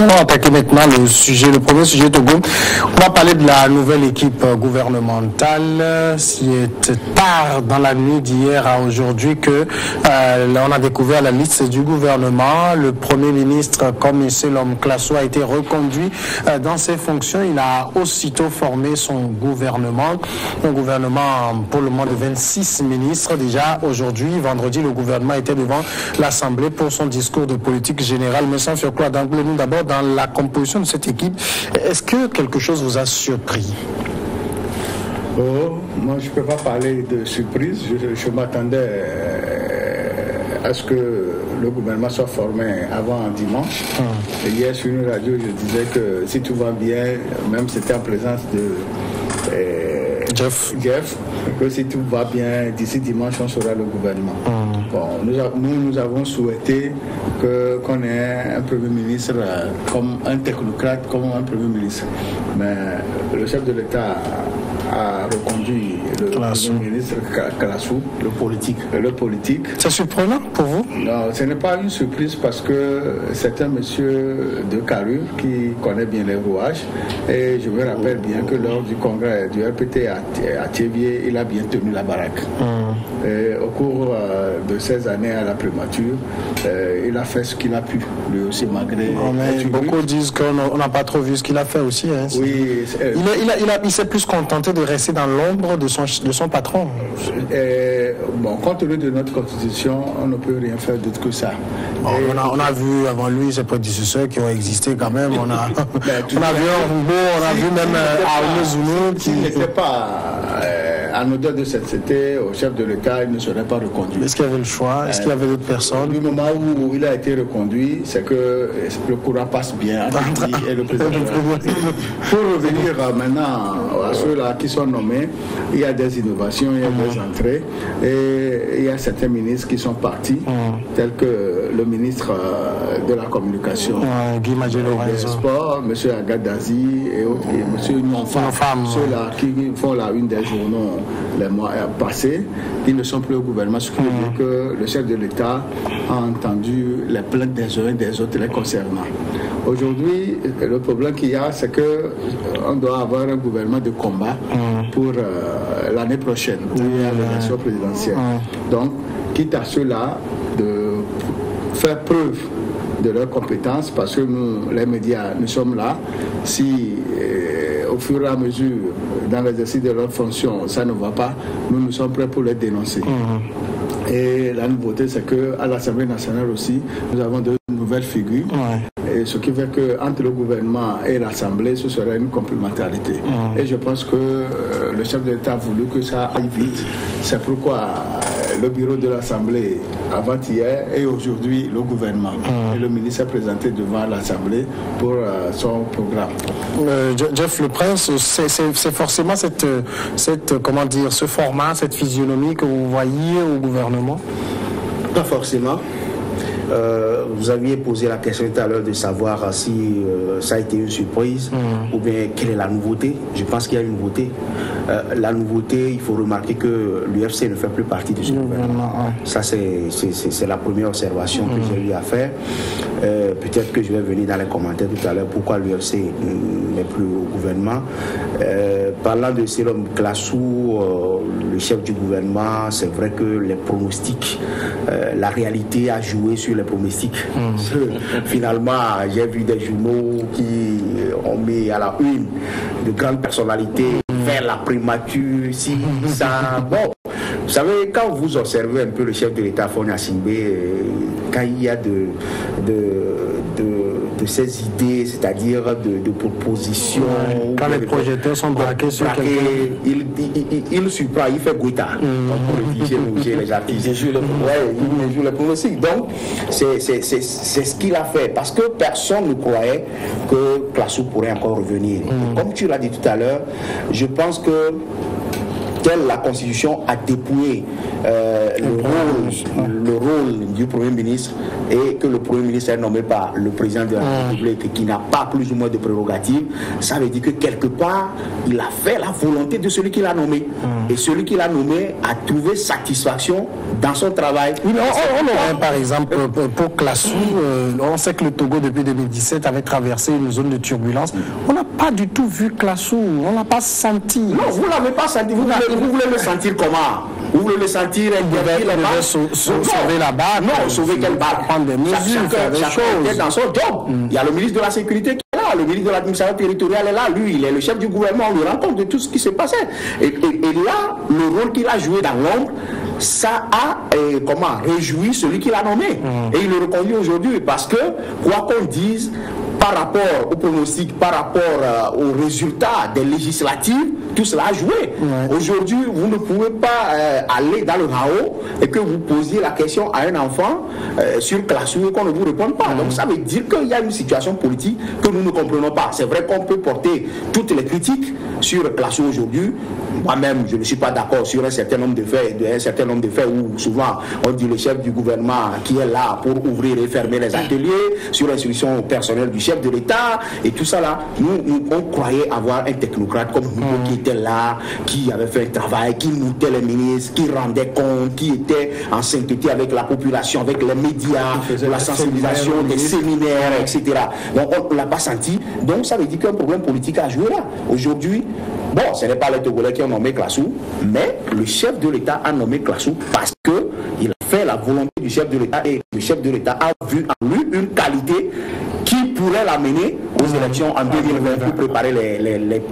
allons attaquer maintenant le premier sujet Togo. On va parler de la nouvelle équipe gouvernementale. C'est tard dans la nuit d'hier à aujourd'hui que on a découvert la liste du gouvernement. Le Premier ministre, comme Selom Klasso, a été reconduit dans ses fonctions. Il a aussitôt formé son gouvernement. Un gouvernement pour le moment de 26 ministres. Déjà aujourd'hui, vendredi, le gouvernement était devant l'Assemblée pour son discours de politique générale. Mais sans faire quoi, nous d'abord dans la composition de cette équipe. Est-ce que quelque chose vous a surpris? Moi, je ne peux pas parler de surprise. Je m'attendais à ce que le gouvernement soit formé avant dimanche. Et hier, sur une radio, je disais que si tout va bien, même c'était en présence de Jeff, que si tout va bien, d'ici dimanche, on sera le gouvernement. Bon, nous avons souhaité qu'on ait un Premier ministre comme un technocrate, comme un Premier ministre. Mais le chef de l'État a reconduit le Premier ministre Klasso, le politique. C'est surprenant pour vous? Non, ce n'est pas une surprise parce que c'est un monsieur de carrure qui connaît bien les rouages. Et je me rappelle bien que lors du congrès du RPT à Thiévier, il a bien tenu la baraque. Et au cours de ces années à la primature, il a fait ce qu'il a pu, lui aussi, malgré... Beaucoup disent qu'on n'a pas trop vu ce qu'il a fait aussi. Hein. Oui. Il s'est plus contenté de rester dans l'ombre de son patron. Bon, compte tenu de notre constitution, on ne peut rien faire d'autre que ça. Bon, on a vu avant lui ses prédécesseurs qui ont existé quand même. On a vu un Roubaud, on a vu même Arnaud Zounou qui n'était pas en odeur de sainteté au chef de l'État, il ne serait pas reconduit. Est-ce qu'il y avait le choix? Est-ce qu'il y avait d'autres personnes? Du moment où il a été reconduit, c'est que le courant passe bien entre lui et le président. Pour revenir maintenant à ceux-là qui sont nommés, il y a des innovations, il y a des entrées et il y a certains ministres qui sont partis, tels que le ministre de la Communication, Guy Majelo, des Sports, M. Agadazi et autres, et M. Nonfam, ceux-là qui font la une des journaux les mois passés, ils ne sont plus au gouvernement, ce qui veut dire que le chef de l'État a entendu les plaintes des uns et des autres les concernant. Aujourd'hui, le problème qu'il y a, c'est qu'on doit avoir un gouvernement de combat pour l'année prochaine, l'élection présidentielle. Donc, quitte à cela de faire preuve de leurs compétences, parce que nous, les médias, nous sommes là. Si au fur et à mesure, dans l'exercice de leurs fonctions, ça ne va pas, nous sommes prêts pour les dénoncer. Et la nouveauté, c'est qu'à l'Assemblée nationale aussi, nous avons de nouvelles figures. Et ce qui fait qu'entre le gouvernement et l'Assemblée, ce serait une complémentarité. Et je pense que le chef de l'État a voulu que ça aille vite. C'est pourquoi le bureau de l'Assemblée, avant-hier et aujourd'hui, le gouvernement. Et le ministre s'est présenté devant l'Assemblée pour son programme. Jeff Le Prince, c'est forcément comment dire, ce format, cette physionomie que vous voyez au gouvernement? Pas forcément. Vous aviez posé la question tout à l'heure de savoir si ça a été une surprise ou bien quelle est la nouveauté. Je pense qu'il y a une nouveauté. La nouveauté, il faut remarquer que l'UFC ne fait plus partie de ce gouvernement. Ça, c'est la première observation que j'ai eu à faire. Peut-être que je vais venir dans les commentaires tout à l'heure pourquoi l'UFC n'est plus au gouvernement. Parlant de Selom Klasso, le chef du gouvernement, c'est vrai que les pronostics, la réalité a joué sur les pronostics. Finalement, j'ai vu des journaux qui ont mis à la une de grandes personnalités vers la primature, si, ça. Bon, vous savez, quand vous observez un peu le chef de l'État, Fonia Simbé, quand il y a de ces idées, c'est-à-dire de propositions. Quand les projecteurs sont braqués sur quelqu'un. Il surprend, il fait Gouita. Pour les artistes. Il joue les pronostics. Donc, c'est ce qu'il a fait. Parce que personne ne croyait que Klasso pourrait encore revenir. Comme tu l'as dit tout à l'heure, je pense que auquel la Constitution a dépouillé le rôle du Premier ministre et que le Premier ministre est nommé par le président de la République qui n'a pas plus ou moins de prérogatives, ça veut dire que quelque part, il a fait la volonté de celui qui l'a nommé. Et celui qui l'a nommé a trouvé satisfaction dans son travail. Oui, mais on aurait, par exemple, pour Classou, on sait que le Togo, depuis 2017, avait traversé une zone de turbulence. On n'a pas du tout vu Classou, on n'a pas senti. Non, vous ne l'avez pas senti. Vous voulez le sentir comment? Vous voulez le sentir sauver la barre? Non, sauver quelle barre? Prendre des mesures, faire des choses. Dans son job. Il y a le ministre de la Sécurité qui est là, le ministre de l'administration territoriale est là. Lui, il est le chef du gouvernement, on lui rend compte de tout ce qui s'est passé. Et là, le rôle qu'il a joué dans l'ombre, ça a réjoui celui qui l'a nommé. Et il le reconduit aujourd'hui parce que, quoi qu'on dise, par rapport au pronostic, par rapport aux résultats des législatives, tout cela a joué. Aujourd'hui, vous ne pouvez pas aller dans le RAO et que vous posiez la question à un enfant sur Classou et qu'on ne vous réponde pas. Donc ça veut dire qu'il y a une situation politique que nous ne comprenons pas. C'est vrai qu'on peut porter toutes les critiques sur Classou aujourd'hui. Moi-même, je ne suis pas d'accord sur un certain nombre de faits, où souvent on dit le chef du gouvernement qui est là pour ouvrir et fermer les ateliers, sur l'instruction personnelle du chef de l'État et tout ça là. Nous on croyait avoir un technocrate comme nous qui était là, qui avait fait un travail, qui montait les ministres, qui rendait compte, qui était en sainteté avec la population, avec les médias, la sensibilisation, des séminaires, etc. Donc on ne l'a pas senti. Donc ça veut dire qu'un problème politique a joué là. Aujourd'hui, bon, ce n'est pas les Togolais qui ont nommé Classou, mais le chef de l'État a nommé Classou parce qu'il a fait la volonté du chef de l'État et le chef de l'État a vu en lui une qualité qui pourrait l'amener aux élections en 2020 pour préparer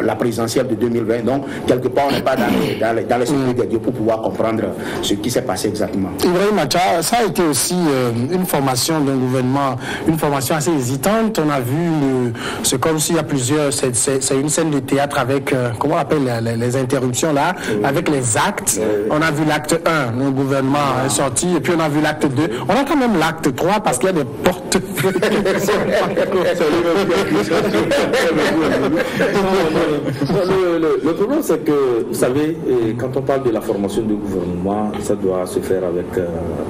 la présidentielle de 2020. Donc, quelque part, on n'est pas dans les secrets des dieux pour pouvoir comprendre ce qui s'est passé exactement. Ibrahim Acha, ça a été aussi une formation d'un gouvernement, une formation assez hésitante. On a vu, c'est comme s'il y a plusieurs, c'est une scène de théâtre avec, comment on appelle les interruptions là, avec les actes. On a vu l'acte 1, le gouvernement est sorti, et puis on a vu l'acte 2. On a quand même l'acte 3 parce qu'il y a des portes. Le problème, c'est que, vous savez, quand on parle de la formation du gouvernement, ça doit se faire avec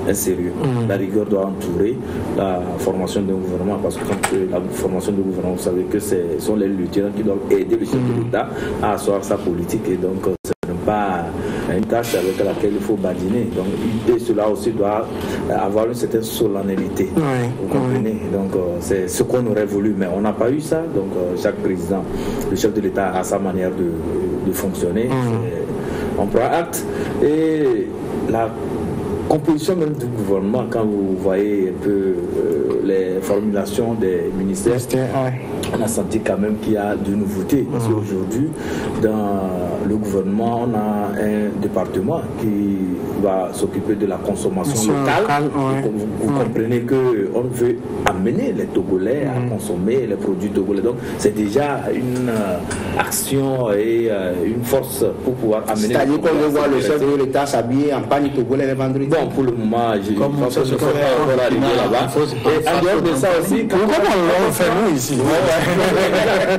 un sérieux. La rigueur doit entourer la formation d'un gouvernement, parce que quand la formation du gouvernement, vous savez que ce sont les lieutenants qui doivent aider le chef de l'État à asseoir sa politique, et donc ce n'est pas une tâche avec laquelle il faut badiner. Donc, et cela aussi doit avoir une certaine solennité. Vous comprenez? Donc, c'est ce qu'on aurait voulu, mais on n'a pas eu ça. Donc, chaque président, le chef de l'État a sa manière de fonctionner. On prend acte. Et la composition même du gouvernement, quand vous voyez un peu les formulations des ministères, on a senti quand même qu'il y a de nouveautés. Parce qu'aujourd'hui, dans le gouvernement, on a un département qui va s'occuper de la consommation locale. Vous comprenez qu'on veut amener les Togolais à consommer les produits togolais. Donc, c'est déjà une action et une force pour pouvoir amener. C'est-à-dire qu'on veut voir le chef de l'État s'habiller en pagne togolais les vendredis. Bon, pour le moment, je pense que je ne peux pas encore arriver là-bas. Et en dehors de ça aussi, comment on fait nous ici?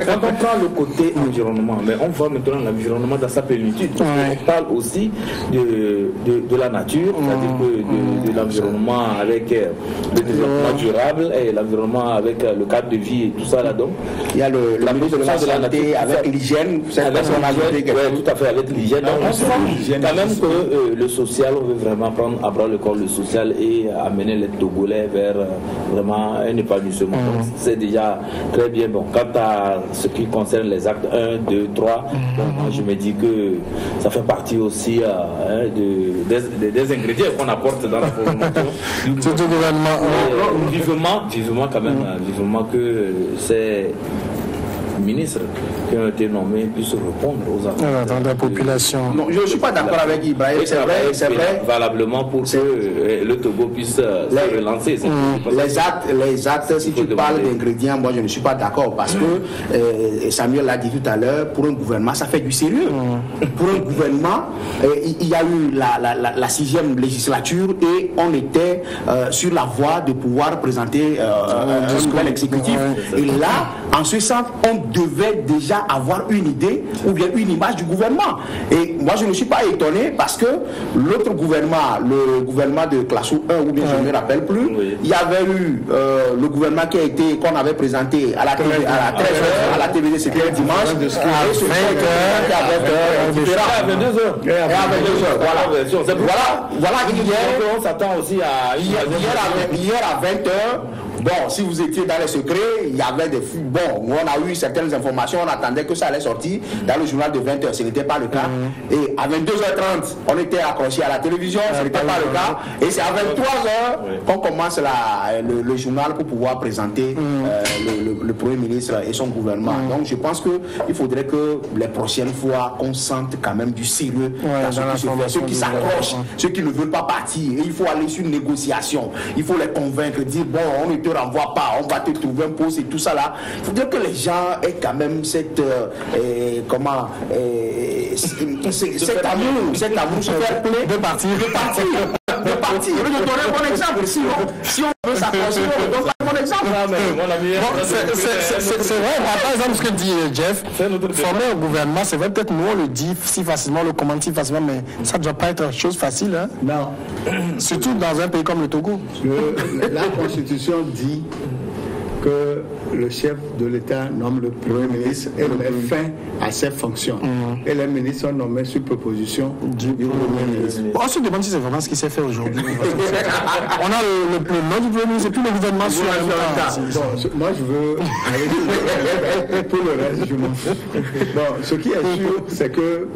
Quand on prend le côté environnement, mais on voit maintenant l'environnement dans sa plénitude. On parle aussi de la nature, c'est-à-dire de l'environnement avec le développement durable et l'environnement avec le cadre de vie et tout ça là. Donc, il y a la mise de la santé avec l'hygiène. Tout à fait, avec l'hygiène. Donc, on sent quand même que le social, on veut vraiment prendre à bras le corps le social et amener les Togolais vers vraiment un épanouissement. C'est déjà très bien. Bon, quant à ce qui concerne les actes 1, 2, 3, je me dis que ça fait partie aussi des ingrédients qu'on apporte dans la formation du gouvernement. Vivement quand même, vivement que c'est ministres qui ont été nommés puissent répondre aux attentes de la population. Non, je ne suis pas d'accord avec Ibrahim, c'est vrai. Valablement pour que le Togo puisse se relancer. Les actes, si tu parles d'ingrédients, moi je ne suis pas d'accord parce que Samuel l'a dit tout à l'heure, pour un gouvernement, ça fait du sérieux. Pour un gouvernement, il y a eu la 6e législature et on était sur la voie de pouvoir présenter un nouvel exécutif. Et là, en ce sens, on devait déjà avoir une idée ou bien une image du gouvernement. Et moi, je ne suis pas étonné parce que l'autre gouvernement, le gouvernement de Classou 1, ou bien je ne me rappelle plus, il y avait eu le gouvernement qu'on avait présenté à la 13h, à la TVD, c'était un dimanche, et ce à 22h. Voilà, hier, on s'attend aussi à hier à 20h. Bon, si vous étiez dans les secrets, il y avait des... Bon, on a eu certaines informations, on attendait que ça allait sortir dans le journal de 20h, ce n'était pas le cas. Et à 22h30, on était accroché à la télévision, ce n'était pas le cas. Et c'est à 23h qu'on commence le journal pour pouvoir présenter le Premier ministre et son gouvernement. Donc je pense qu'il faudrait que les prochaines fois, qu'on sente quand même du sérieux dans ce qui se fait. Ceux qui s'accrochent, ceux qui ne veulent pas partir, et il faut aller sur une négociation. Il faut les convaincre, dire bon, on ne te renvoie pas, on va te trouver un poste et tout ça là. Il faut dire que les gens aient quand même cet amour, se faire plaisir de partir. Je vais te donner un bon exemple. Si on veut s'accrocher, on donne pas un bon exemple. C'est vrai, par exemple, ce que dit Jeff, former un gouvernement, c'est vrai, peut-être nous on le dit si facilement, on le commente si facilement, mais ça ne doit pas être une chose facile. Hein? Non. Surtout dans un pays comme le Togo. La Constitution dit que le chef de l'État nomme le Premier ministre et met fin à ses fonctions. Et les ministres sont nommés sur proposition du Premier ministre. On se demande si c'est vraiment ce qui s'est fait aujourd'hui. On a le nom du Premier ministre et puis le gouvernement sur le temps. Moi, je veux aller pour le reste, je m'en fous. Bon, ce qui est sûr, c'est que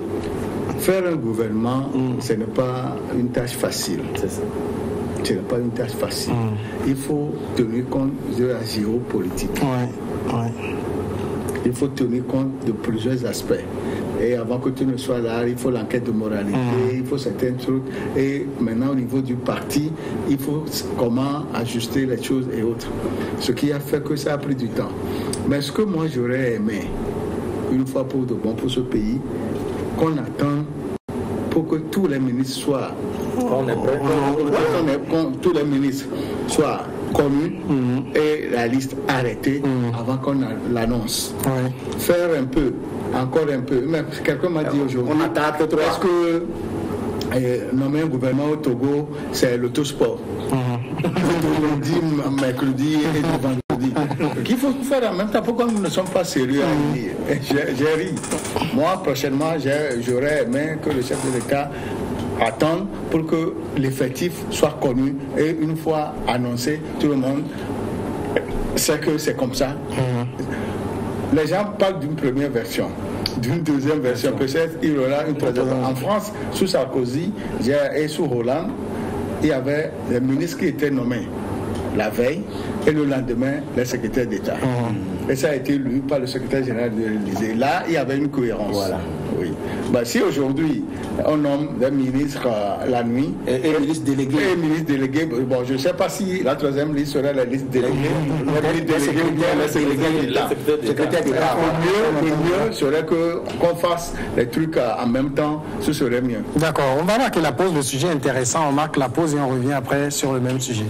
faire un gouvernement, ce n'est pas une tâche facile. C'est ça. Ce n'est pas une tâche facile. Il faut tenir compte de la géopolitique. Il faut tenir compte de plusieurs aspects. Et avant que tu ne sois là, il faut l'enquête de moralité, il faut certains trucs. Et maintenant, au niveau du parti, il faut comment ajuster les choses et autres. Ce qui a fait que ça a pris du temps. Mais ce que moi, j'aurais aimé, une fois pour de bon pour ce pays, qu'on attende pour que tous les ministres soient tous les ministres soient connus et la liste arrêtée avant qu'on l'annonce. Faire un peu, encore un peu. Mais quelqu'un m'a dit aujourd'hui, on attaque trop. Est-ce que nommer un gouvernement au Togo, c'est l'autosport? Lundi, mercredi et vendredi. Il faut faire en même temps. Pourquoi nous ne sommes pas sérieux à dire? J'ai ri. Moi, prochainement, j'aurais aimé que le chef de l'État attendre pour que l'effectif soit connu et une fois annoncé, tout le monde sait que c'est comme ça. Les gens parlent d'une première version, d'une deuxième version. Peut-être il y aura une troisième. En France, sous Sarkozy et sous Hollande, il y avait des ministres qui étaient nommés la veille et le lendemain, les secrétaires d'État. Et ça a été lu par le secrétaire général de l'Élysée. Là, il y avait une cohérence. Voilà. Oui. Si aujourd'hui, on nomme des ministres la nuit et ministres délégués. Bon, je ne sais pas si la troisième liste serait la liste déléguée. Le secrétaire d'État. Le mieux serait qu'on fasse les trucs en même temps, ce serait mieux. D'accord, on va marquer la pause, le sujet est intéressant, on marque la pause et on revient après sur le même sujet.